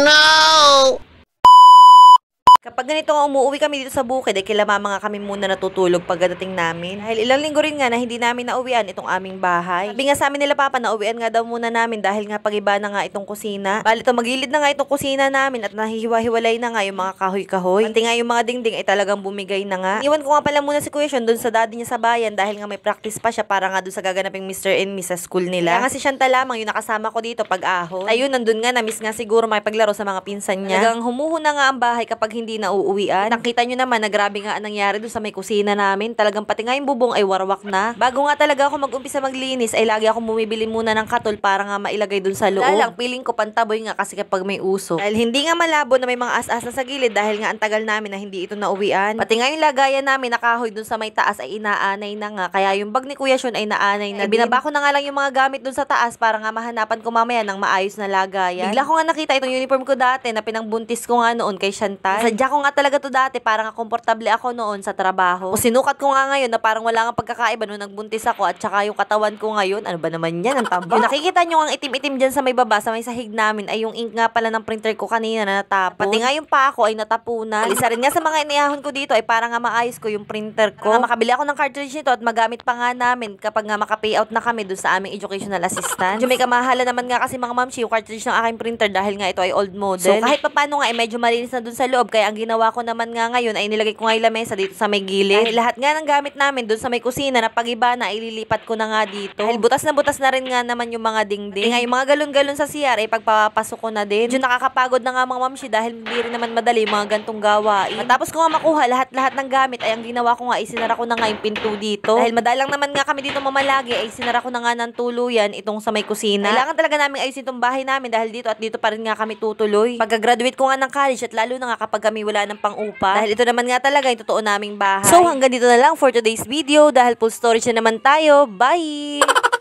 no! Kapag ganito nga umuwi kami dito sa bukid, ay kila mama nga kami muna natutulog pagdating namin. Dahil ilang linggo rin nga na hindi namin nauwian itong aming bahay. Sabi nga sa amin nila papa na uwian nga daw muna namin dahil nga pagiba na nga itong kusina. Bali ito magilid na nga itong kusina namin at nahihiwa-hiwalay na nga yung mga kahoy-kahoy. Pati nga yung mga dingding ay talagang bumigay na nga. Iwan ko nga pala muna si Kuya Sean doon sa daddy niya sa bayan dahil nga may practice pa siya para nga doon sa gaganaping Mr. and Mrs. School nila. Kaya nga si Shanta lamang yung nakasama ko dito pag-ahon. Ayun, nandun nga na-miss nga siguro makipaglaro sa mga pinsan niya. Talagang humuhuna nga ang bahay kapag hindi nauuwian. Nakita nyo naman na grabe nga ang nangyari doon sa may kusina namin. Talagang pati nga yung bubong ay warwak na. Bago nga talaga ako mag-umpisa maglinis ay lagi ako bumibili muna ng katol para nga mailagay doon sa loob. Lalang, feeling ko pantaboy nga kasi kapag may usok. Dahil hindi nga malabo na may mga as-as na sa gilid dahil nga ang tagal namin na hindi ito nauwian. Pati nga yung lagayan namin nakahoy doon sa may taas ay inaanay na nga. Kaya yung bag ni Kuya Sean ay naanay na. Binaba ko na nga lang yung mga gamit doon sa taas para nga mahanapan ko mamaya ng maayos na lagayan. Bigla ko nga nakita itong uniform ko dati na pinangbuntis ko nga noon kay Chantal. Sadya ko nga talaga to dati para nga komportable ako noon sa trabaho. O sinukat ko nga ngayon na parang wala nga pagkakaiba nung nagbuntis ako at saka yung katawan ko ngayon, ano ba naman yan, ang taba. Yung nakikita nyo ang itim-itim dyan sa may baba, sa may sahig namin, ay yung ink nga pala ng printer ko kanina na natapon. Pati nga yung pa ako ay natapunan. Isa rin nga sa mga inihahon ko dito ay para nga maayos ko yung printer ko. Para nga makabili ako ng cartridge nito at magamit pa nga namin kapag nga maka-payout na kami dun sa aming educational assistant. Medyo may kamahala naman nga kasi mga mamshi yung cartridge ng aking printer dahil nga ito ay old model. So kahit papano nga ay medyo malinis na dun sa loob, kaya ang ginawa ko naman nga ngayon ay nilagay ko nga yung lamesa dito sa may gilid. Dahil lahat nga ng gamit namin dun sa may kusina na pag-iba na ililipat ko na nga dito. Dahil butas na rin nga naman yung mga dingding. Nga yung mga galon-galon sa CR ay pagpapasok ko na din. Medyo nakakapagod na nga mga mamshi dahil hindi rin naman madali yung mga gantong gawain. Matapos ko nga makuha lahat-lahat ng gamit ay ang ginawa ko nga ay sinara ko na nga yung pinto dito. Dahil madalang naman nga kami dito mamalagi ay sinara ko na nga ng tuluyan itong sa may kusina. Kailangan talaga namin ayusin itong bahay namin dahil dito at dito pa rin nga kami tutuloy. Pagka-graduate ko nga ng college at lalo na nga kapag kami wala ng pang-upa. Dahil ito naman nga talaga yung totoo naming bahay. So hanggang dito na lang for today's video dahil full storage na naman tayo. Bye!